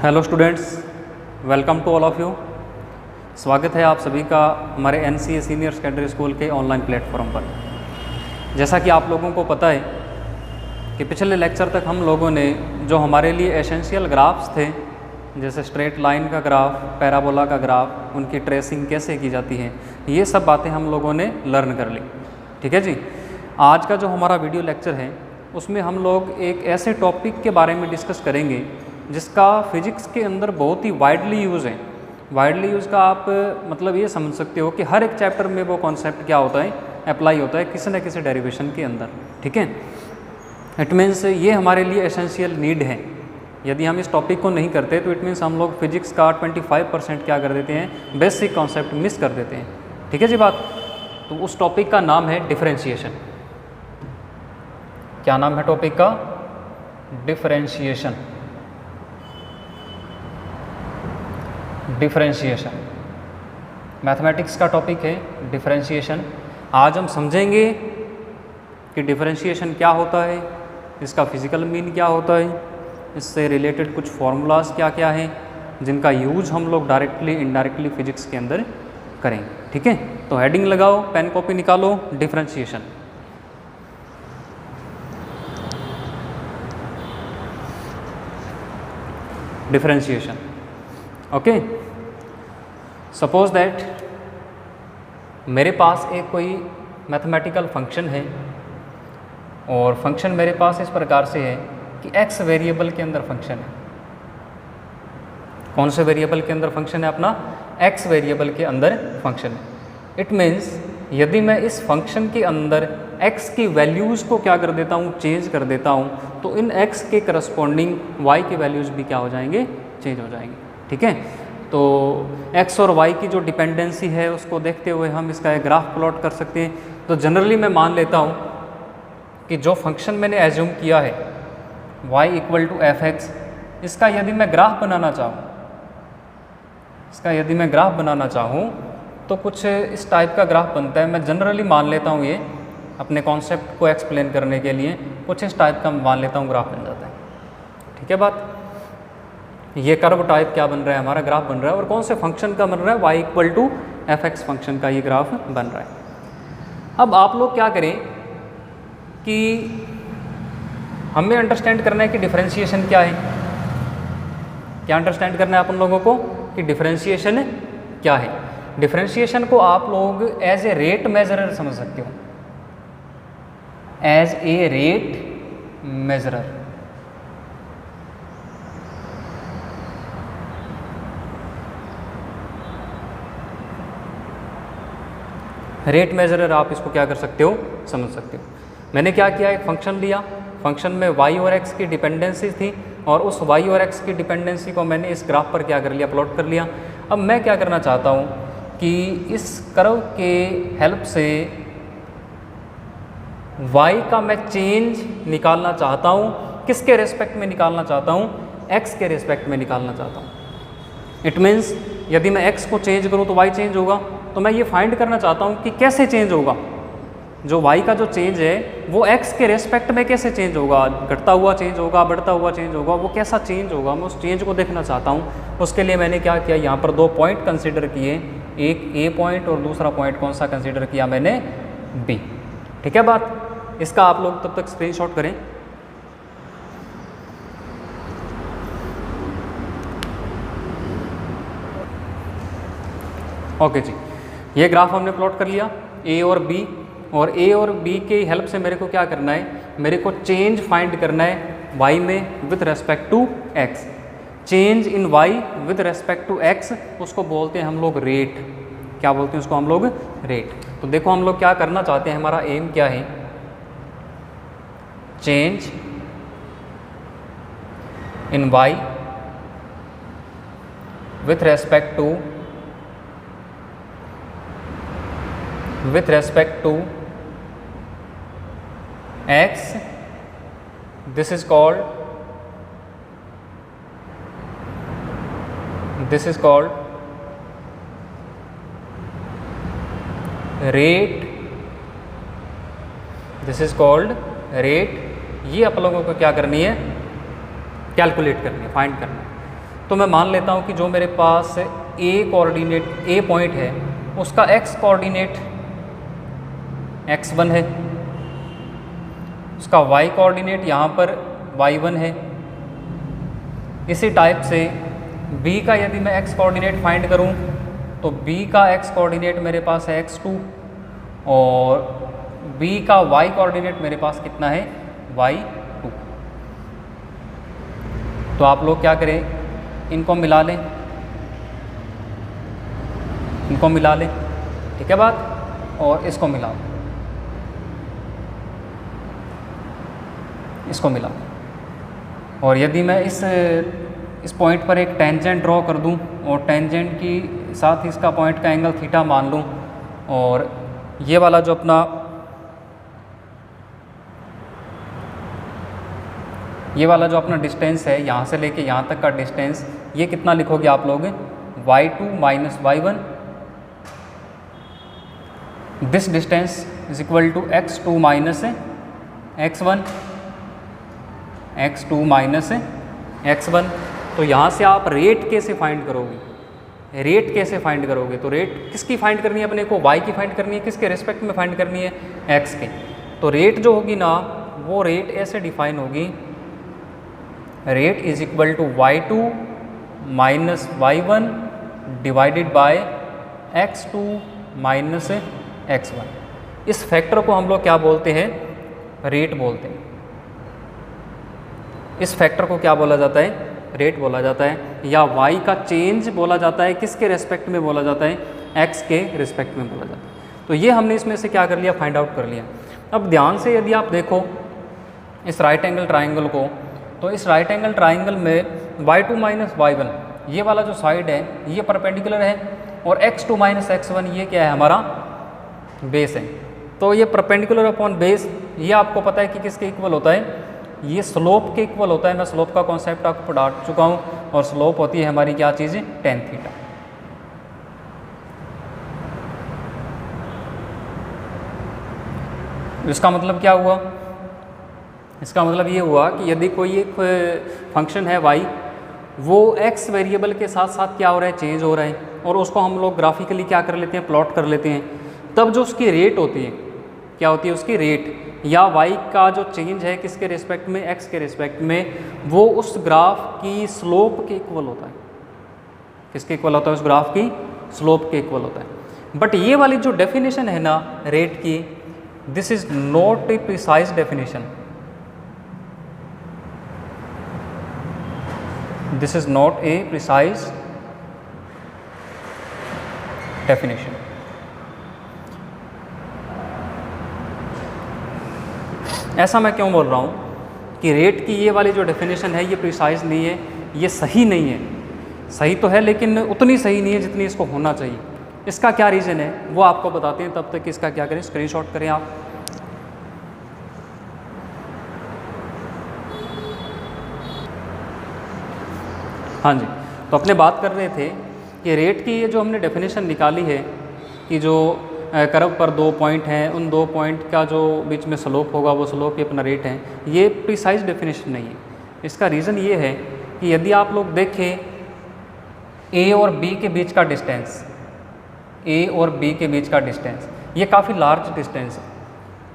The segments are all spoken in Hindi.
Hello students, welcome to all of you. स्वागत है आप सभी का हमारे NCA सीनियर सेकेंडरी स्कूल के ऑनलाइन प्लेटफॉर्म पर। जैसा कि आप लोगों को पता है कि पिछले लेक्चर तक हम लोगों ने जो हमारे लिए एसेंशियल ग्राफ्स थे, जैसे स्ट्रेट लाइन का ग्राफ, पैराबोला का ग्राफ, उनकी ट्रेसिंग कैसे की जाती है, ये सब बातें हम लोगों ने लर्न कर ली। ठीक है जी। आज का जो हमारा वीडियो लेक्चर है उसमें हम लोग एक ऐसे टॉपिक के बारे में डिस्कस करेंगे जिसका फिजिक्स के अंदर बहुत ही वाइडली यूज़ है। वाइडली यूज़ का आप मतलब ये समझ सकते हो कि हर एक चैप्टर में वो कॉन्सेप्ट क्या होता है, अप्लाई होता है किसी न किसी डेरिवेशन के अंदर। ठीक है, इट मीन्स ये हमारे लिए एसेंशियल नीड है। यदि हम इस टॉपिक को नहीं करते तो इट मीन्स हम लोग फिजिक्स का 25% क्या कर देते हैं, बेसिक कॉन्सेप्ट मिस कर देते हैं। ठीक है जी बात। तो उस टॉपिक का नाम है डिफरेंशिएशन। क्या नाम है टॉपिक का? डिफरेंशिएशन। डिफरेंशिएशन मैथमेटिक्स का टॉपिक है डिफरेंशिएशन। आज हम समझेंगे कि डिफरेंशिएशन क्या होता है, इसका फिजिकल मीन क्या होता है, इससे रिलेटेड कुछ फार्मूलाज क्या क्या हैं जिनका यूज हम लोग डायरेक्टली इनडायरेक्टली फिजिक्स के अंदर करेंगे। ठीक है, तो हेडिंग लगाओ, पेन कॉपी निकालो। Differentiation. Differentiation. Okay, suppose that मेरे पास एक कोई मैथमेटिकल फंक्शन है और फंक्शन मेरे पास इस प्रकार से है कि x वेरिएबल के अंदर फंक्शन है। कौन से वेरिएबल के अंदर फंक्शन है? अपना x वेरिएबल के अंदर फंक्शन है। इट मीन्स यदि मैं इस फंक्शन के अंदर x की वैल्यूज़ को क्या कर देता हूँ, चेंज कर देता हूँ, तो इन x के करस्पॉन्डिंग y के वैल्यूज़ भी क्या हो जाएंगे, चेंज हो जाएंगे। ठीक है, तो x और y की जो डिपेंडेंसी है उसको देखते हुए हम इसका एक ग्राफ प्लॉट कर सकते हैं। तो जनरली मैं मान लेता हूँ कि जो फंक्शन मैंने एज्यूम किया है y = f(x), इसका यदि मैं ग्राफ बनाना चाहूँ तो कुछ इस टाइप का ग्राफ बनता है। मैं जनरली मान लेता हूँ, ये अपने कॉन्सेप्ट को एक्सप्लेन करने के लिए कुछ इस टाइप का मान लेता हूँ ग्राफ बन जाता है। ठीक है बात। ये कर्व टाइप क्या बन रहा है, हमारा ग्राफ बन रहा है। और कौन से फंक्शन का बन रहा है? y = f(x) फंक्शन का ये ग्राफ बन रहा है। अब आप लोग क्या करें कि हमें अंडरस्टैंड करना है कि डिफरेंशिएशन क्या है। क्या अंडरस्टैंड करना है अपन लोगों को कि डिफरेंशिएशन क्या है। डिफरेंशिएशन को आप लोग एज ए रेट मेजरर समझ सकते हो, एज ए रेट मेजरर। रेट मेजरर आप इसको क्या कर सकते हो, समझ सकते हो। मैंने क्या किया, एक फंक्शन लिया, फंक्शन में y और x की डिपेंडेंसी थी और उस y और x की डिपेंडेंसी को मैंने इस ग्राफ पर क्या कर लिया, प्लॉट कर लिया। अब मैं क्या करना चाहता हूँ कि इस कर्व के हेल्प से y का मैं चेंज निकालना चाहता हूँ। किसके रेस्पेक्ट में निकालना चाहता हूँ? x के रेस्पेक्ट में निकालना चाहता हूँ। इट मीन्स यदि मैं x को चेंज करूँ तो y चेंज होगा। तो मैं ये फाइंड करना चाहता हूँ कि कैसे चेंज होगा, जो y का जो चेंज है वो x के रेस्पेक्ट में कैसे चेंज होगा, घटता हुआ चेंज होगा, बढ़ता हुआ चेंज होगा, वो कैसा चेंज होगा, मैं उस चेंज को देखना चाहता हूँ। उसके लिए मैंने क्या किया, यहाँ पर 2 पॉइंट कंसिडर किए, एक A पॉइंट और दूसरा पॉइंट कौन सा कंसिडर किया मैंने, B। ठीक है बात। इसका आप लोग तब तक स्क्रीनशॉट करें। ओके जी, ये ग्राफ हमने प्लॉट कर लिया A और B, और A और B के हेल्प से मेरे को क्या करना है, मेरे को चेंज फाइंड करना है y में with respect to x। Change in y with respect to x उसको बोलते हैं हम लोग रेट। क्या बोलते हैं उसको हम लोग? रेट। तो देखो हम लोग क्या करना चाहते हैं, हमारा एम क्या है, change in y with respect to x, this is called rate, this is called rate। ये आप लोगों को क्या करनी है, कैलकुलेट करनी है, फाइंड करना है। तो मैं मान लेता हूँ कि जो मेरे पास ए कोऑर्डिनेट ए पॉइंट है उसका एक्स कोऑर्डिनेट x1 है, उसका y कोऑर्डिनेट यहाँ पर y1 है। इसी टाइप से b का यदि मैं x कोऑर्डिनेट फाइंड करूँ तो b का x कोऑर्डिनेट मेरे पास है x2 और b का y कोऑर्डिनेट मेरे पास कितना है y2। तो आप लोग क्या करें, इनको मिला लें, इनको मिला लें, ठीक है बात, और इसको मिला लें, इसको मिला लें। और यदि मैं इस पॉइंट पर एक टेंजेंट ड्रॉ कर दूं और टेंजेंट की साथ ही इसका पॉइंट का एंगल थीटा मान लूं और ये वाला जो अपना डिस्टेंस है यहाँ से लेके यहाँ तक का डिस्टेंस, ये कितना लिखोगे आप लोग, y2 minus y1, this distance is equal to x2 minus x1, x2 minus x1। तो यहाँ से आप रेट कैसे फाइंड करोगे, रेट कैसे फाइंड करोगे, तो रेट किसकी फाइंड करनी है अपने को, y की फाइंड करनी है, किसके रिस्पेक्ट में फाइंड करनी है, x के। तो रेट जो होगी ना वो रेट ऐसे डिफाइन होगी, rate is equal to y2 minus y1 divided by x2 minus x1। इस फैक्टर को हम लोग क्या बोलते हैं, रेट बोलते हैं। इस फैक्टर को क्या बोला जाता है, रेट बोला जाता है, या y का चेंज बोला जाता है, किसके रेस्पेक्ट में बोला जाता है, x के रिस्पेक्ट में बोला जाता है। तो ये हमने इसमें से क्या कर लिया, फाइंड आउट कर लिया। अब ध्यान से यदि आप देखो इस राइट एंगल ट्राइंगल को, तो इस राइट एंगल ट्राइंगल में y2 माइनस y1 ये वाला जो साइड है ये परपेंडिकुलर है और x2 माइनस x1 ये क्या है, हमारा बेस है। तो ये परपेंडिकुलर अपॉन बेस, ये आपको पता है कि किसके इक्वल होता है, ये स्लोप के इक्वल होता है। मैं स्लोप का कॉन्सेप्ट आपको पढ़ा चुका हूँ और स्लोप होती है हमारी क्या चीज़, tan थीटा। इसका मतलब क्या हुआ, इसका मतलब ये हुआ कि यदि कोई एक फंक्शन है y, वो x वेरिएबल के साथ साथ क्या हो रहा है, चेंज हो रहा है, और उसको हम लोग ग्राफिकली क्या कर लेते हैं, प्लॉट कर लेते हैं, तब जो उसकी रेट होती है, क्या होती है उसकी रेट, या y का जो चेंज है किसके रिस्पेक्ट में, x के रिस्पेक्ट में, वो उस ग्राफ की स्लोप के इक्वल होता है। किसके इक्वल होता है, उस ग्राफ की स्लोप के इक्वल होता है। बट ये वाली जो डेफिनेशन है ना रेट की, this is not a precise definition, this is not a precise definition. ऐसा मैं क्यों बोल रहा हूँ कि रेट की ये वाली जो डेफिनेशन है ये प्रिसाइज नहीं है, ये सही नहीं है। सही तो है लेकिन उतनी सही नहीं है जितनी इसको होना चाहिए। इसका क्या रीज़न है वो आपको बताते हैं, तब तक इसका क्या करें, स्क्रीनशॉट करें आप। हाँ जी, तो अपने बात कर रहे थे कि रेट की ये जो हमने डेफिनेशन निकाली है कि जो कर्व पर दो पॉइंट हैं, उन दो पॉइंट का जो बीच में स्लोप होगा वो स्लोप ही अपना रेट है, ये प्रिसाइज डेफिनेशन नहीं है। इसका रीज़न ये है कि यदि आप लोग देखें ए और बी के बीच का डिस्टेंस, ए और बी के बीच का डिस्टेंस ये काफ़ी लार्ज डिस्टेंस है,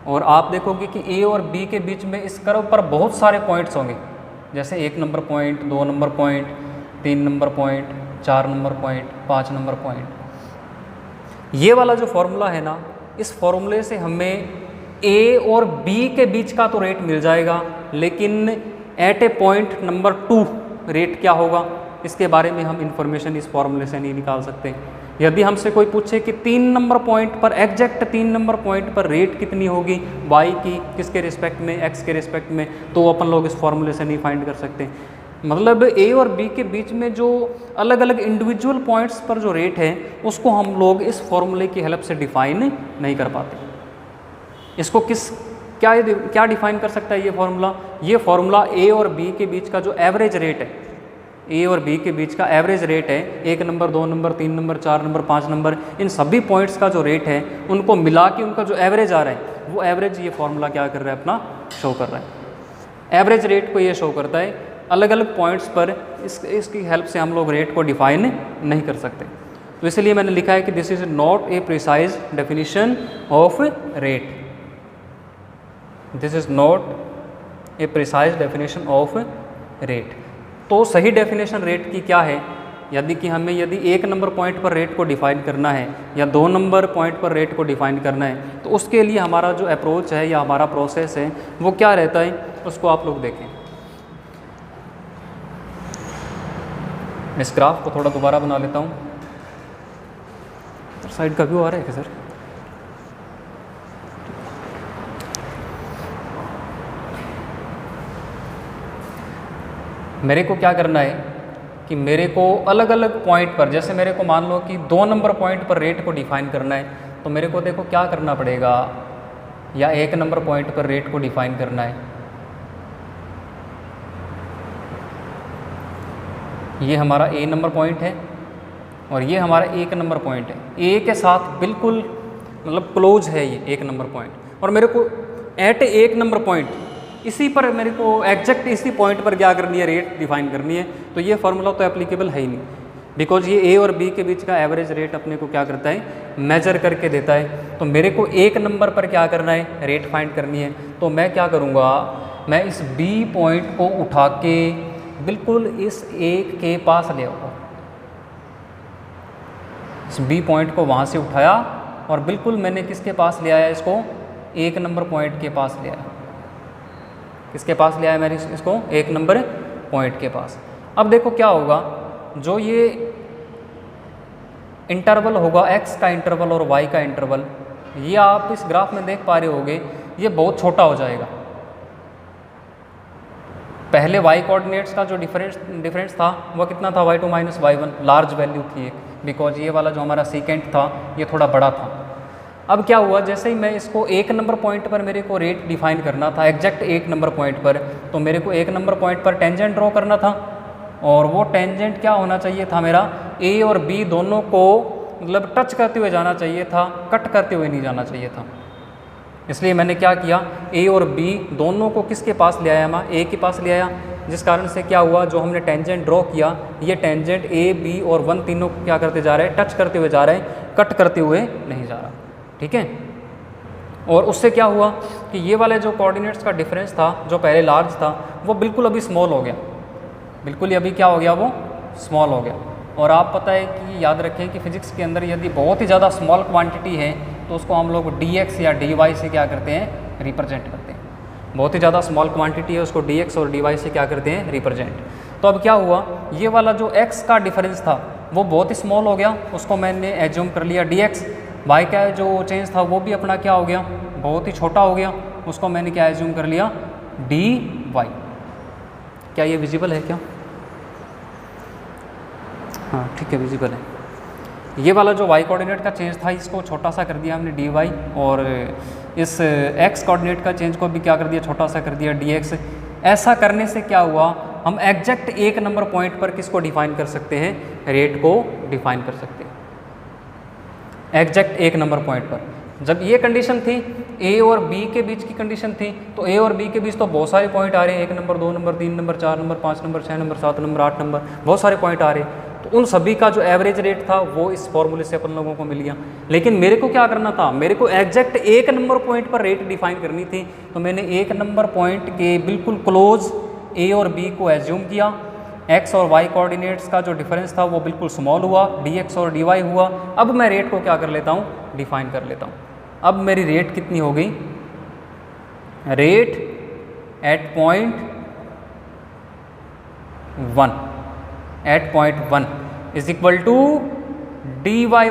और आप देखोगे कि ए और बी के बीच में इस कर्व पर बहुत सारे पॉइंट्स होंगे, जैसे 1 number point, 2 number point, 3 number point, 4 number point, 5 number point. ये वाला जो फॉर्मूला है ना, इस फॉर्मूले से हमें ए और बी के बीच का तो रेट मिल जाएगा, लेकिन एट ए पॉइंट नंबर 2 रेट क्या होगा इसके बारे में हम इंफॉर्मेशन इस फॉर्मूले से नहीं निकाल सकते। यदि हमसे कोई पूछे कि 3 नंबर पॉइंट पर, एग्जैक्ट 3 नंबर पॉइंट पर रेट कितनी होगी y की, किसके रिस्पेक्ट में, x के रिस्पेक्ट में, तो अपन लोग इस फॉर्मूले से नहीं फाइंड कर सकते। मतलब ए और बी के बीच में जो अलग अलग इंडिविजुअल पॉइंट्स पर जो रेट है उसको हम लोग इस फॉर्मूले की हेल्प से डिफाइन नहीं कर पाते। इसको क्या डिफाइन कर सकता है ये फॉर्मूला? ये फॉर्मूला ए और बी के बीच का जो एवरेज रेट है, ए और बी के बीच का एवरेज रेट है, 1 number, 2 number, 3 number, 4 number, 5 number, इन सभी पॉइंट्स का जो रेट है उनको मिला के उनका जो एवरेज आ रहा है वो एवरेज ये फॉर्मूला क्या कर रहा है, अपना शो कर रहा है। एवरेज रेट को ये शो करता है अलग अलग पॉइंट्स पर इसकी हेल्प से हम लोग रेट को डिफाइन नहीं कर सकते। तो इसलिए मैंने लिखा है कि this is not a precise definition of rate, this is not a precise definition of rate. तो सही डेफिनेशन रेट की क्या है? यदि यदि 1 नंबर पॉइंट पर रेट को डिफाइन करना है या 2 नंबर पॉइंट पर रेट को डिफाइन करना है, तो उसके लिए हमारा जो अप्रोच है या हमारा प्रोसेस है वो क्या रहता है, उसको आप लोग देखें। इस ग्राफ को थोड़ा दोबारा बना लेता हूँ। साइड का व्यू आ रहा है क्या सर? मेरे को क्या करना है कि मेरे को अलग अलग पॉइंट पर, जैसे मेरे को मान लो कि 2 नंबर पॉइंट पर रेट को डिफाइन करना है, तो मेरे को देखो क्या करना पड़ेगा, या 1 नंबर पॉइंट पर रेट को डिफाइन करना है। ये हमारा A नंबर पॉइंट है और ये हमारा 1 नंबर पॉइंट है। A के साथ बिल्कुल मतलब क्लोज है ये 1 नंबर पॉइंट, और मेरे को एट 1 नंबर पॉइंट इसी पर मेरे को एग्जैक्ट इसी पॉइंट पर क्या करनी है, रेट डिफाइन करनी है। तो ये फार्मूला तो एप्लीकेबल है ही नहीं, बिकॉज ये A और B के बीच का एवरेज रेट अपने को क्या करता है, मेजर करके देता है। तो मेरे को 1 नंबर पर क्या करना है, रेट फाइंड करनी है। तो मैं क्या करूँगा, मैं इस B पॉइंट को उठा के बिल्कुल इस 1 के पास ले आऊँगा। इस B पॉइंट को वहाँ से उठाया और बिल्कुल मैंने किसके पास ले आया, इसको 1 नंबर पॉइंट के पास ले आया। किसके पास ले आया मैंने इसको, 1 नंबर पॉइंट के पास। अब देखो क्या होगा, जो ये इंटरवल होगा x का इंटरवल और y का इंटरवल, ये आप इस ग्राफ में देख पा रहे होगे, ये बहुत छोटा हो जाएगा। पहले y कोऑर्डिनेट्स का जो डिफरेंस था वो कितना था, y2 minus y1, large value थी एक, बिकॉज ये वाला जो हमारा सीकेंट था ये थोड़ा बड़ा था। अब क्या हुआ, जैसे ही मैं इसको 1 नंबर पॉइंट पर मेरे को रेट डिफाइन करना था, एग्जैक्ट 1 नंबर पॉइंट पर, तो मेरे को 1 नंबर पॉइंट पर टेंजेंट ड्रॉ करना था, और वो टेंजेंट क्या होना चाहिए था, मेरा A और B दोनों को मतलब टच करते हुए जाना चाहिए था, कट करते हुए नहीं जाना चाहिए था। इसलिए मैंने क्या किया, A और B दोनों को किसके पास ले आया, मैं A के पास ले आया, जिस कारण से क्या हुआ, जो हमने टेंजेंट ड्रॉ किया, ये टेंजेंट A, B और 1 तीनों को क्या करते जा रहे हैं, टच करते हुए जा रहे हैं, कट करते हुए नहीं जा रहा। ठीक है। और उससे क्या हुआ कि ये वाले जो कोऑर्डिनेट्स का डिफरेंस था, जो पहले लार्ज था, वो बिल्कुल अभी स्मॉल हो गया, बिल्कुल ही अभी क्या हो गया, वो स्मॉल हो गया। और आप पता है कि याद रखें कि फिजिक्स के अंदर यदि बहुत ही ज़्यादा स्मॉल क्वांटिटी है तो उसको हम लोग dx या dy से क्या करते हैं, रिप्रेजेंट करते हैं। बहुत ही ज़्यादा स्मॉल क्वांटिटी है, उसको dx और dy से क्या करते हैं, रिप्रेजेंट। तो अब क्या हुआ, ये वाला जो x का डिफरेंस था वो बहुत ही स्मॉल हो गया, उसको मैंने एज्यूम कर लिया dx। y का जो चेंज था वो भी अपना क्या हो गया, बहुत ही छोटा हो गया, उसको मैंने क्या एज्यूम कर लिया, dy। क्या ये विजिबल है क्या? हाँ ठीक है, विजिबल है। ये वाला जो y कोऑर्डिनेट का चेंज था इसको छोटा सा कर दिया हमने dy, और इस x कोऑर्डिनेट का चेंज को भी क्या कर दिया, छोटा सा कर दिया dx। ऐसा करने से क्या हुआ, हम एग्जैक्ट 1 नंबर पॉइंट पर किसको डिफाइन कर सकते हैं, रेट को डिफाइन कर सकते हैं, एग्जैक्ट 1 नंबर पॉइंट पर। जब ये कंडीशन थी, A और B के बीच की कंडीशन थी, तो A और B के बीच तो बहुत सारे पॉइंट आ रहे हैं, 1 number, 2 number, 3 number, 4 number, 5 number, 6 number, 7 number, 8 number, बहुत सारे पॉइंट आ रहे हैं। तो उन सभी का जो एवरेज रेट था वो इस फॉर्मूले से अपन लोगों को मिल गया। लेकिन मेरे को क्या करना था, मेरे को एग्जैक्ट 1 नंबर पॉइंट पर रेट डिफाइन करनी थी। तो मैंने 1 नंबर पॉइंट के बिल्कुल क्लोज A और B को एज्यूम किया, x और y कोऑर्डिनेट्स का जो डिफरेंस था वो बिल्कुल स्मॉल हुआ, dx और dy हुआ। अब मैं रेट को क्या कर लेता हूँ, डिफाइन कर लेता हूँ। अब मेरी रेट कितनी हो गई, rate at point 1 is equal to dy by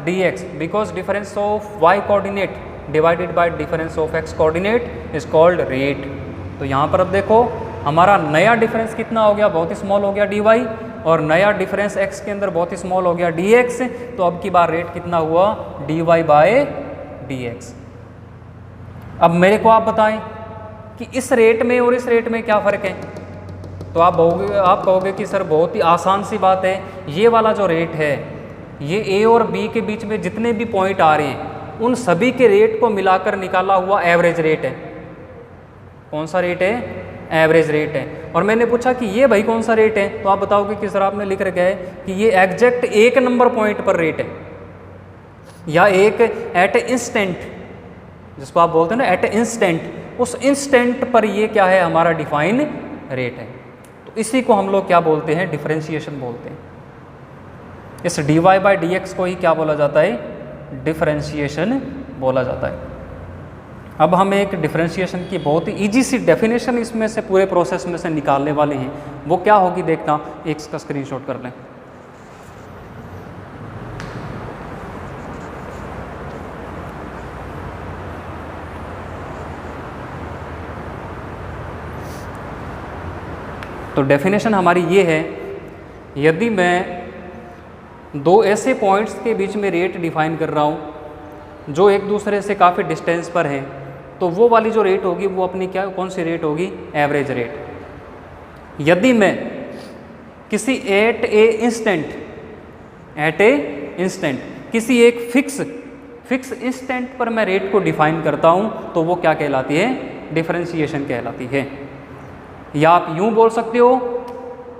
dx, because difference of y coordinate divided by difference of x coordinate is called rate. तो यहाँ पर अब देखो हमारा नया डिफरेंस कितना हो गया, बहुत ही स्मॉल हो गया dy, और नया डिफरेंस x के अंदर बहुत ही स्मॉल हो गया dx। तो अब की बार रेट कितना हुआ, dy बाय dx। अब मेरे को आप बताएं कि इस रेट में और इस रेट में क्या फ़र्क है। तो आप कहोगे कि सर बहुत ही आसान सी बात है, ये वाला जो रेट है ये A और B के बीच में जितने भी पॉइंट आ रहे हैं उन सभी के रेट को मिलाकर निकाला हुआ एवरेज रेट है। कौन सा रेट है? एवरेज रेट है। और मैंने पूछा कि ये भाई कौन सा रेट है, तो आप बताओगे किस तरह आपने लिख रखा है कि ये एग्जैक्ट एक नंबर पॉइंट पर रेट है, या एक एट इंस्टेंट, जिसको आप बोलते हैं ना एट इंस्टेंट, उस इंस्टेंट पर ये क्या है? हमारा डिफाइन रेट है। तो इसी को हम लोग क्या बोलते हैं? डिफरेंशिएशन बोलते हैं। इस dy बाई डी एक्स को ही क्या बोला जाता है? डिफरेंशिएशन बोला जाता है। अब हम एक डिफरेंशिएशन की बहुत ही ईजी सी डेफिनेशन इसमें से पूरे प्रोसेस में से निकालने वाले हैं। वो क्या होगी देखना, एक इसका स्क्रीनशॉट कर लें। तो डेफिनेशन हमारी ये है, यदि मैं दो ऐसे पॉइंट्स के बीच में रेट डिफाइन कर रहा हूँ जो एक दूसरे से काफ़ी डिस्टेंस पर हैं, तो वो वाली जो रेट होगी वो अपनी क्या, कौन सी रेट होगी? Average rate. यदि मैं किसी एट ए इंस्टेंट किसी एक फिक्स इंस्टेंट पर मैं रेट को डिफाइन करता हूँ, तो वो क्या कहलाती है? डिफरेंशिएशन कहलाती है। या आप यूँ बोल सकते हो,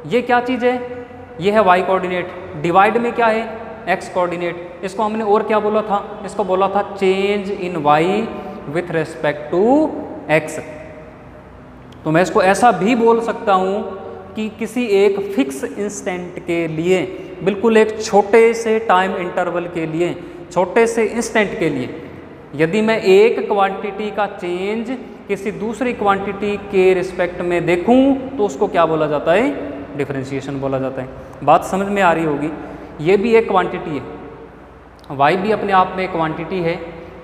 ये क्या चीज़ है? ये है y कोऑर्डिनेट, डिवाइड में क्या है? x coordinate. इसको हमने और क्या बोला था? इसको बोला था change in y with respect to x। तो मैं इसको ऐसा भी बोल सकता हूँ कि किसी एक फिक्स इंस्टेंट के लिए, बिल्कुल एक छोटे से टाइम इंटरवल के लिए, छोटे से इंस्टेंट के लिए, यदि मैं एक क्वांटिटी का चेंज किसी दूसरी क्वांटिटी के रिस्पेक्ट में देखूं, तो उसको क्या बोला जाता है? डिफरेंशिएशन बोला जाता है। बात समझ में आ रही होगी। ये भी एक क्वांटिटी है, y भी अपने आप में एक क्वांटिटी है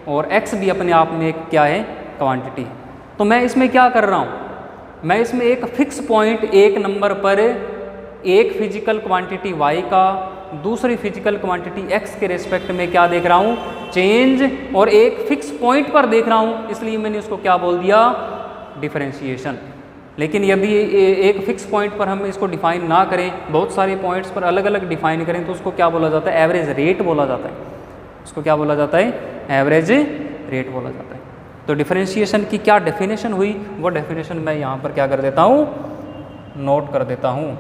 और x भी अपने आप में एक क्या है? क्वांटिटी है। तो मैं इसमें क्या कर रहा हूँ? मैं इसमें एक फिक्स पॉइंट, एक नंबर पर एक फिजिकल क्वांटिटी y का दूसरी फिजिकल क्वांटिटी x के रेस्पेक्ट में क्या देख रहा हूँ? चेंज, और एक फिक्स पॉइंट पर देख रहा हूँ, इसलिए मैंने उसको क्या बोल दिया? डिफरेंशिएशन। लेकिन यदि एक फिक्स पॉइंट पर हम इसको डिफाइन ना करें, बहुत सारे पॉइंट्स पर अलग अलग डिफाइन करें, तो उसको क्या बोला जाता है? एवरेज रेट बोला जाता है। उसको क्या बोला जाता है? एवरेज रेट बोला जाता है। तो डिफरेंशिएशन की क्या डेफिनेशन हुई, वो डेफिनेशन मैं यहाँ पर क्या कर देता हूँ? नोट कर देता हूँ।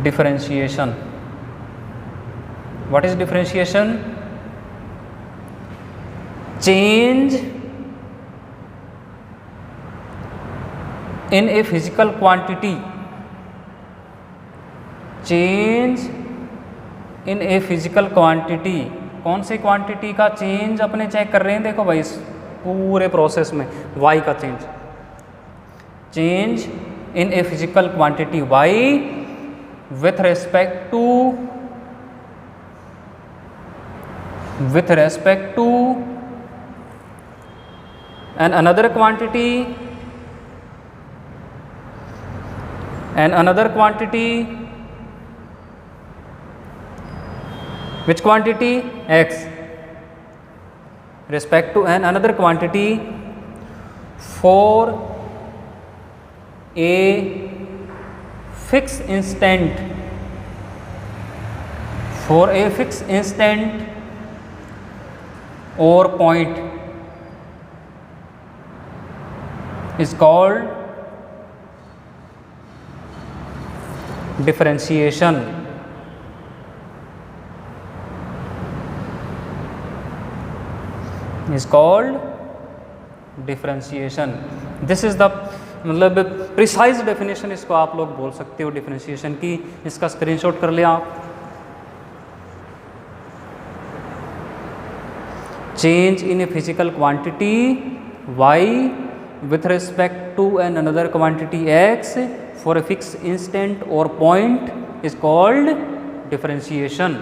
Differentiation, what is differentiation? Change in a physical quantity, change in a physical quantity। कौन सी क्वांटिटी का चेंज अपने चेक कर रहे हैं? देखो भाई, इस पूरे प्रोसेस में y का change in a physical quantity y with respect to and another quantity which quantity? x respect to an another quantity for a fixed instant or point is called differentiation। is called differentiation। This is the मतलब प्रिसाइज डेफिनेशन इसको आप लोग बोल सकते हो डिफरेंशिएशन की। इसका स्क्रीनशॉट कर लिया आप। Change in a physical quantity y with respect to an another quantity x for a fixed instant or point is called differentiation।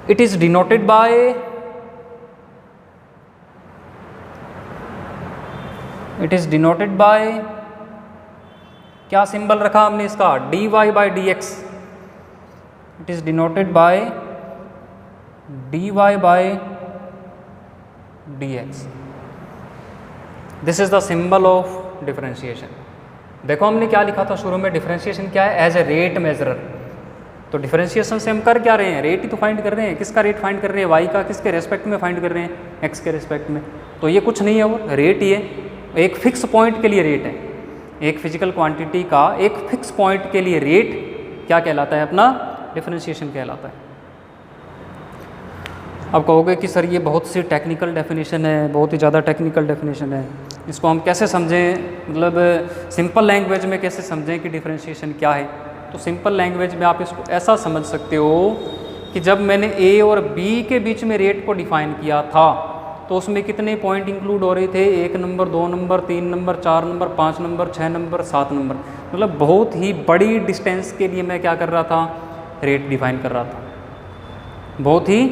It is denoted by क्या सिंबल रखा हमने इसका? dy by dx। It is denoted by dy by dx। This is the symbol of differentiation. देखो हमने क्या लिखा था शुरू में, डिफरेंशिएशन क्या है? As a rate measurer. तो डिफरेंशिएशन से हम कर क्या रहे हैं, रेट ही तो फाइंड कर रहे हैं। किसका रेट फाइंड कर रहे हैं, वाई का, किसके रेस्पेक्ट में फाइंड कर रहे हैं, एक्स के रेस्पेक्ट में। तो ये कुछ नहीं है, वो रेट ही है, एक फिक्स पॉइंट के लिए रेट है। एक फिजिकल क्वांटिटी का एक फिक्स पॉइंट के लिए रेट क्या कहलाता है, अपना डिफरेंशिएशन कहलाता है। अब कहोगे कि सर ये बहुत सी टेक्निकल डेफिनेशन है, बहुत ही ज़्यादा टेक्निकल डेफिनेशन है, इसको हम कैसे समझें, मतलब सिंपल लैंग्वेज में कैसे समझें कि डिफरेंशिएशन क्या है। तो सिंपल लैंग्वेज में आप इसको ऐसा समझ सकते हो कि जब मैंने ए और बी के बीच में रेट को डिफ़ाइन किया था तो उसमें कितने पॉइंट इंक्लूड हो रहे थे, 1 number, 2 number, 3 number, 4 number, 5 number, 6 number, 7 number. मतलब बहुत ही बड़ी डिस्टेंस के लिए मैं क्या कर रहा था, रेट डिफ़ाइन कर रहा था। बहुत ही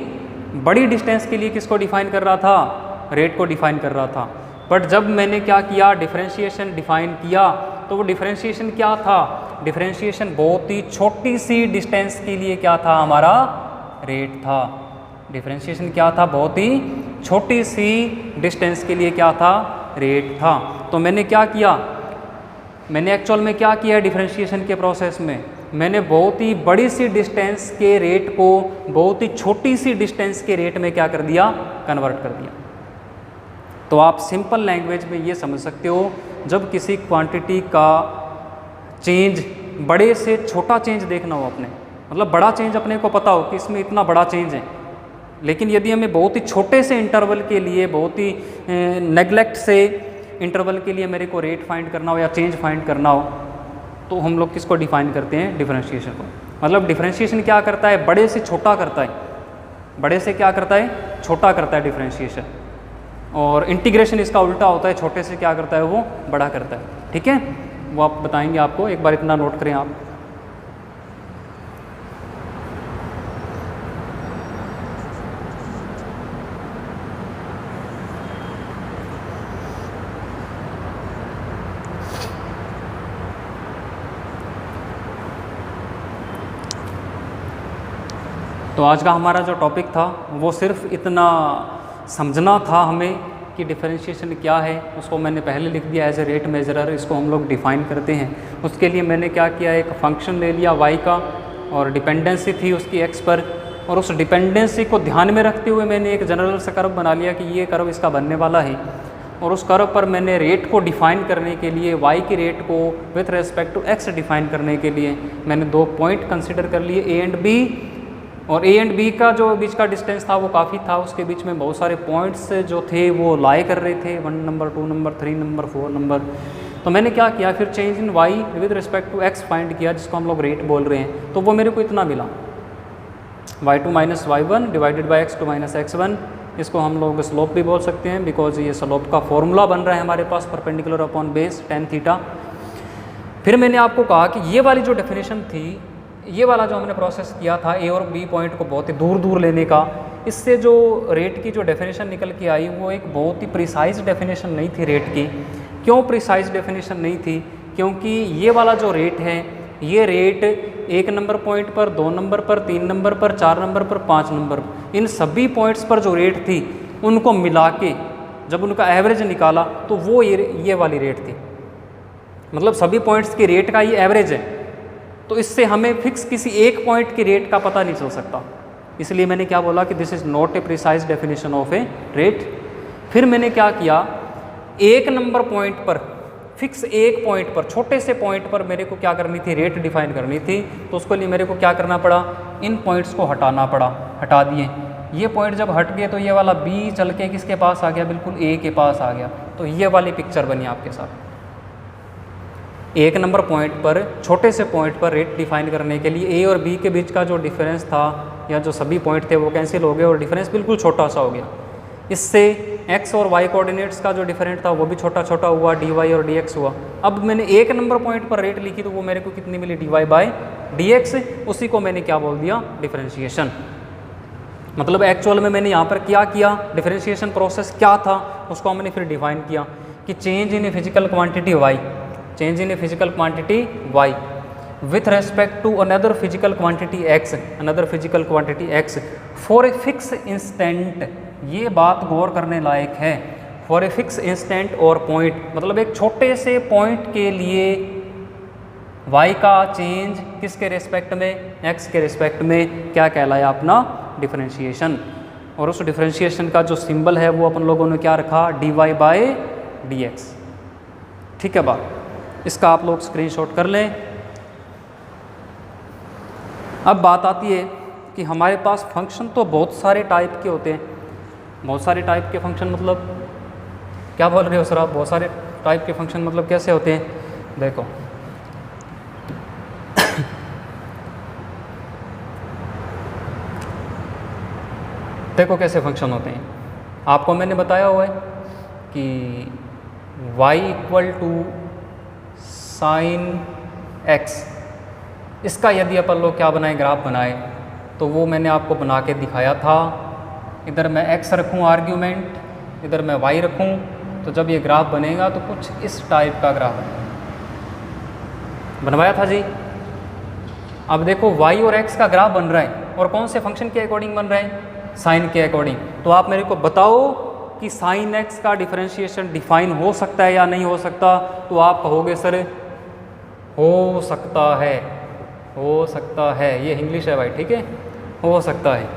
बड़ी डिस्टेंस के लिए किसको डिफ़ाइन कर रहा था, रेट को डिफ़ाइन कर रहा था। बट जब मैंने क्या किया, डिफरेंशिएशन डिफ़ाइन किया, तो वो डिफरेंशिएशन क्या था, डिफरेंशिएशन बहुत ही छोटी सी डिस्टेंस के लिए क्या था, हमारा रेट था। डिफरेंशिएशन क्या था, बहुत ही छोटी सी डिस्टेंस के लिए क्या था, रेट था। तो मैंने क्या किया, मैंने एक्चुअल में क्या किया डिफरेंशिएशन के प्रोसेस में, मैंने बहुत ही बड़ी सी डिस्टेंस के रेट को बहुत ही छोटी सी डिस्टेंस के रेट में क्या कर दिया, कन्वर्ट कर दिया। तो आप सिंपल लैंग्वेज में ये समझ सकते हो, जब किसी क्वांटिटी का चेंज बड़े से छोटा चेंज देखना हो अपने, मतलब बड़ा चेंज अपने को पता हो कि इसमें इतना बड़ा चेंज है, लेकिन यदि हमें बहुत ही छोटे से इंटरवल के लिए, बहुत ही नेग्लेक्ट से इंटरवल के लिए मेरे को रेट फाइंड करना हो या चेंज फाइंड करना हो, तो हम लोग किसको डिफ़ाइन करते हैं, डिफरेंशिएशन को। मतलब डिफरेंशिएशन क्या करता है, बड़े से छोटा करता है, बड़े से क्या करता है, छोटा करता है डिफरेंशिएशन। और इंटीग्रेशन इसका उल्टा होता है, छोटे से क्या करता है, वो बड़ा करता है। ठीक है, वो आप बताएंगे आपको, एक बार इतना नोट करें आप। तो आज का हमारा जो टॉपिक था वो सिर्फ इतना समझना था हमें कि डिफरेंशिएशन क्या है, उसको मैंने पहले लिख दिया एज ए रेट मेजरर, इसको हम लोग डिफ़ाइन करते हैं। उसके लिए मैंने क्या किया, एक फंक्शन ले लिया y का और डिपेंडेंसी थी उसकी x पर, और उस डिपेंडेंसी को ध्यान में रखते हुए मैंने एक जनरल सा कर्व बना लिया कि ये कर्व इसका बनने वाला है, और उस कर्व पर मैंने रेट को डिफ़ाइन करने के लिए, y की रेट को with respect to x define करने के लिए मैंने 2 पॉइंट कंसिडर कर लिए, a एंड b। और ए एंड बी का जो बीच का डिस्टेंस था वो काफ़ी था, उसके बीच में बहुत सारे पॉइंट्स जो थे वो लाई कर रहे थे, 1 नंबर, 2 नंबर, 3 नंबर, 4 नंबर। तो मैंने क्या किया, फिर change in y with respect to x find किया, जिसको हम लोग रेट बोल रहे हैं। तो वो मेरे को इतना मिला, y2 minus y1 divided by x2 minus x1। इसको हम लोग स्लोप भी बोल सकते हैं, बिकॉज ये स्लोप का फॉर्मूला बन रहा है हमारे पास, perpendicular upon base tan theta. फिर मैंने आपको कहा कि ये वाली जो डेफिनेशन थी, ये वाला जो हमने प्रोसेस किया था ए और बी पॉइंट को बहुत ही दूर दूर लेने का, इससे जो रेट की जो डेफिनेशन निकल के आई वो एक बहुत ही प्रिसाइज डेफिनेशन नहीं थी रेट की। क्यों प्रिसाइज डेफिनेशन नहीं थी, क्योंकि ये वाला जो रेट है, ये रेट 1 नंबर पॉइंट पर, 2 नंबर पर, 3 नंबर पर, 4 नंबर पर, 5 नंबर, इन सभी पॉइंट्स पर जो रेट थी उनको मिला के जब उनका एवरेज निकाला तो वो ये वाली रेट थी। मतलब सभी पॉइंट्स की रेट का ये एवरेज है, तो इससे हमें फिक्स किसी एक पॉइंट की रेट का पता नहीं चल सकता। इसलिए मैंने क्या बोला कि this is not a precise definition of a rate. फिर मैंने क्या किया, 1 नंबर पॉइंट पर, फिक्स एक पॉइंट पर, छोटे से पॉइंट पर मेरे को क्या करनी थी, रेट डिफाइन करनी थी। तो उसके लिए मेरे को क्या करना पड़ा, इन पॉइंट्स को हटाना पड़ा, हटा दिए। ये पॉइंट जब हट गए तो ये वाला बी चल के किसके पास आ गया, बिल्कुल ए के पास आ गया। तो ये वाली पिक्चर बनी आपके साथ। 1 नंबर पॉइंट पर, छोटे से पॉइंट पर रेट डिफाइन करने के लिए ए और बी के बीच का जो डिफरेंस था या जो सभी पॉइंट थे वो कैंसिल हो गए और डिफरेंस बिल्कुल छोटा सा हो गया। इससे x और y कोऑर्डिनेट्स का जो डिफरेंट था वो भी छोटा छोटा हुआ, dy और dx हुआ। अब मैंने 1 नंबर पॉइंट पर रेट लिखी तो वो मेरे को कितनी मिली, dy बाई dx। उसी को मैंने क्या बोल दिया, डिफरेंशिएशन। मतलब एक्चुअल में मैंने यहाँ पर क्या किया, डिफरेंशिएशन प्रोसेस क्या था उसको हमने फिर डिफाइन किया कि change in a physical quantity y, change in a physical quantity y with respect to another physical quantity x, another physical quantity x for a fixed instant। ये बात गौर करने लायक है, for a fixed instant और point, मतलब एक छोटे से पॉइंट के लिए y का चेंज किसके रेस्पेक्ट में, x के रेस्पेक्ट में क्या कहलाया अपना डिफरेंशिएशन। और उस डिफरेंशिएशन का जो सिंबल है वो अपन लोगों ने क्या रखा, dy/dx। ठीक है बात, इसका आप लोग स्क्रीनशॉट कर लें। अब बात आती है कि हमारे पास फंक्शन तो बहुत सारे टाइप के होते हैं। बहुत सारे टाइप के फंक्शन मतलब क्या बोल रहे हो सर आप, बहुत सारे टाइप के फंक्शन मतलब कैसे होते हैं? देखो देखो कैसे फंक्शन होते हैं। आपको मैंने बताया हुआ है कि y = sin x, इसका यदि अपन लोग क्या बनाए, ग्राफ बनाए, तो वो मैंने आपको बना के दिखाया था। इधर मैं x रखूँ आर्ग्यूमेंट, इधर मैं y रखूँ, तो जब ये ग्राफ बनेगा तो कुछ इस टाइप का ग्राफ बनवाया था जी। अब देखो y और x का ग्राफ बन रहा है और कौन से फंक्शन के अकॉर्डिंग बन रहा है, साइन के अकॉर्डिंग। तो आप मेरे को बताओ कि साइन x का डिफरेंशिएशन डिफाइन हो सकता है या नहीं हो सकता? तो आप कहोगे सर हो सकता है, हो सकता है। ये इंग्लिश है भाई, ठीक है, हो सकता है।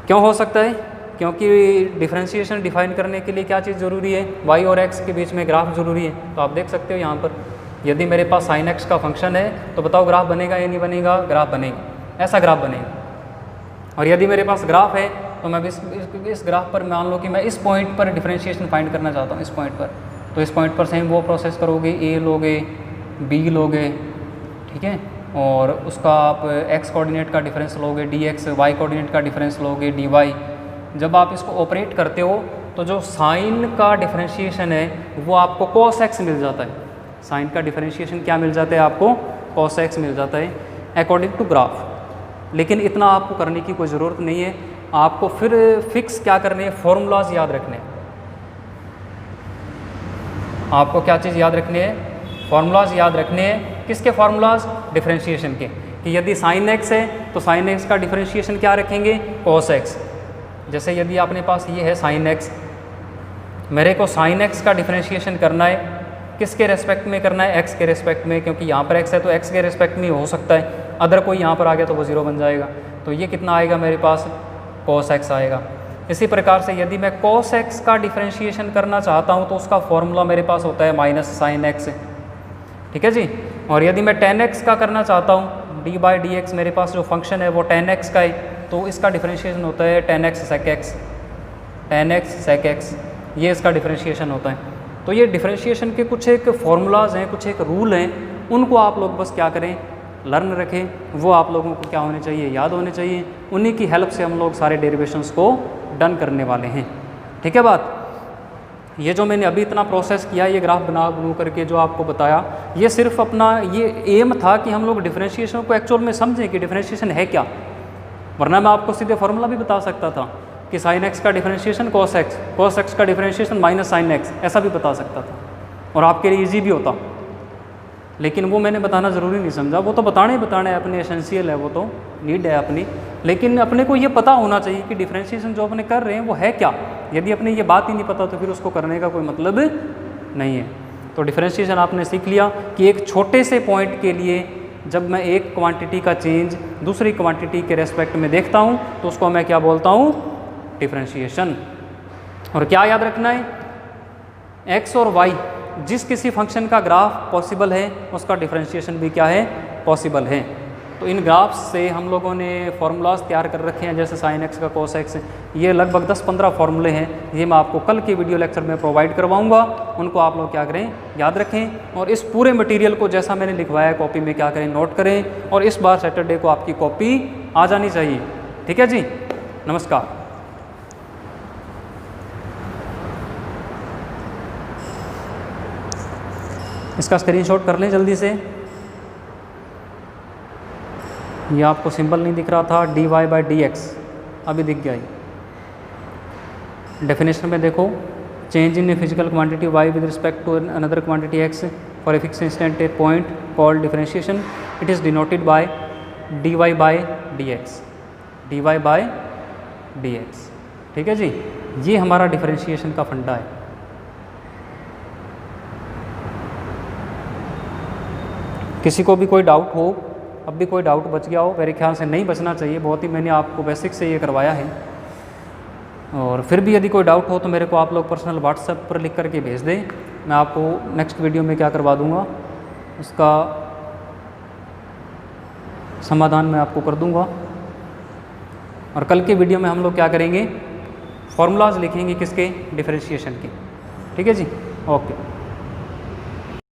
क्यों हो सकता है? क्योंकि डिफरेंशिएशन डिफाइन करने के लिए क्या चीज़ ज़रूरी है, y और x के बीच में ग्राफ ज़रूरी है। तो आप देख सकते हो यहाँ पर, यदि मेरे पास sin x का फंक्शन है तो बताओ ग्राफ बनेगा या नहीं बनेगा? ग्राफ बनेगा, ऐसा ग्राफ बनेगा। और यदि मेरे पास ग्राफ है तो मैं इस ग्राफ पर मान लो कि मैं इस पॉइंट पर डिफरेंशिएशन फाइंड करना चाहता हूँ, इस पॉइंट पर, तो इस पॉइंट पर सेम वो प्रोसेस करोगे, a लोगे, b लोगे, ठीक है, और उसका आप x कोऑर्डिनेट का डिफरेंस लोगे, dx, y कोऑर्डिनेट का डिफरेंस लोगे, dy। जब आप इसको ऑपरेट करते हो तो जो साइन का डिफरेंशिएशन है वो आपको cos x मिल जाता है। साइन का डिफरेंशिएशन क्या मिल जाता है आपको? cos x मिल जाता है अकॉर्डिंग टू ग्राफ। लेकिन इतना आपको करने की कोई ज़रूरत नहीं है, आपको फिर फिक्स क्या करने हैं, फॉर्मूलाज याद रखने हैं। आपको क्या चीज़ याद रखनी है? फॉर्मूलाज याद रखने हैं। किसके फॉर्मूलाज? डिफरेंशिएशन के। कि यदि साइन x है तो साइन x का डिफरेंशिएशन क्या रखेंगे? cos x। जैसे यदि अपने पास ये है साइन x, मेरे को साइन x का डिफरेंशिएशन करना है, किसके रेस्पेक्ट में करना है? x के रेस्पेक्ट में, क्योंकि यहाँ पर x है तो x के रेस्पेक्ट में हो सकता है, अदर कोई यहाँ पर आ गया तो वो 0 बन जाएगा। तो ये कितना आएगा मेरे पास? cos x आएगा। इसी प्रकार से यदि मैं cos x का डिफरेंशिएशन करना चाहता हूँ तो उसका फॉर्मूला मेरे पास होता है -sin x, ठीक है जी। और यदि मैं tan x का करना चाहता हूँ, d/dx मेरे पास जो फंक्शन है वो tan x का है, तो इसका डिफरेंशिएशन होता है tan x sec x, tan x sec x, ये इसका डिफरेंशिएशन होता है। तो ये डिफरेंशिएशन के कुछ एक फॉर्मूलाज हैं, कुछ एक रूल हैं, उनको आप लोग बस क्या करें, लर्न रखें। वो आप लोगों को क्या होने चाहिए? याद होने चाहिए। उन्हीं की हेल्प से हम लोग सारे डेरिवेशंस को डन करने वाले हैं, ठीक है बात। ये जो मैंने अभी इतना प्रोसेस किया, ये ग्राफ बना करके जो आपको बताया, ये सिर्फ अपना ये एम था कि हम लोग डिफरेंशिएशन को एक्चुअल में समझें कि डिफरेंशिएशन है क्या। वरना मैं आपको सीधे फॉर्मूला भी बता सकता था कि साइन x का differentiation cos x, cos x का डिफरेंशिएशन -sin x, ऐसा भी बता सकता था और आपके लिए ईजी भी होता। लेकिन वो मैंने बताना ज़रूरी नहीं समझा। वो तो बताना ही बताना है, अपने एसेंशियल है, वो तो नीड है अपनी। लेकिन अपने को ये पता होना चाहिए कि डिफरेंशिएशन जो अपने कर रहे हैं वो है क्या। यदि अपने ये बात ही नहीं पता तो फिर उसको करने का कोई मतलब नहीं है। तो डिफरेंशिएशन आपने सीख लिया कि एक छोटे से पॉइंट के लिए जब मैं एक क्वांटिटी का चेंज दूसरी क्वांटिटी के रेस्पेक्ट में देखता हूँ तो उसको मैं क्या बोलता हूँ? डिफरेंशिएशन। और क्या याद रखना है? x और y जिस किसी फंक्शन का ग्राफ पॉसिबल है उसका डिफरेंशिएशन भी क्या है? पॉसिबल है। तो इन ग्राफ्स से हम लोगों ने फार्मूलाज तैयार कर रखे हैं, जैसे sin x का cos x, ये लगभग 10-15 फार्मूले हैं। ये मैं आपको कल के वीडियो लेक्चर में प्रोवाइड करवाऊंगा। उनको आप लोग क्या करें? याद रखें। और इस पूरे मटेरियल को जैसा मैंने लिखवाया कॉपी में क्या करें? नोट करें। और इस बार सैटरडे को आपकी कॉपी आ जानी चाहिए, ठीक है जी। नमस्कार। इसका स्क्रीनशॉट कर लें जल्दी से। ये आपको सिंबल नहीं दिख रहा था, dy/dx, अभी दिख गया। डेफिनेशन में देखो, change in a physical quantity y with respect to another quantity x for a fix instant a point called differentiation. It is denoted by dy/dx, dy/dx, ठीक है जी। ये हमारा डिफरेंशिएशन का फंडा है। किसी को भी कोई डाउट हो, अब भी कोई डाउट बच गया हो, मेरे ख्याल से नहीं बचना चाहिए, बहुत ही मैंने आपको बेसिक से ये करवाया है। और फिर भी यदि कोई डाउट हो तो मेरे को आप लोग पर्सनल व्हाट्सएप पर लिख करके भेज दें, मैं आपको नेक्स्ट वीडियो में क्या करवा दूँगा उसका समाधान मैं आपको कर दूँगा। और कल के वीडियो में हम लोग क्या करेंगे, फॉर्मूलाज लिखेंगे किसके, डिफरेंशिएशन के। ठीक है जी, ओके।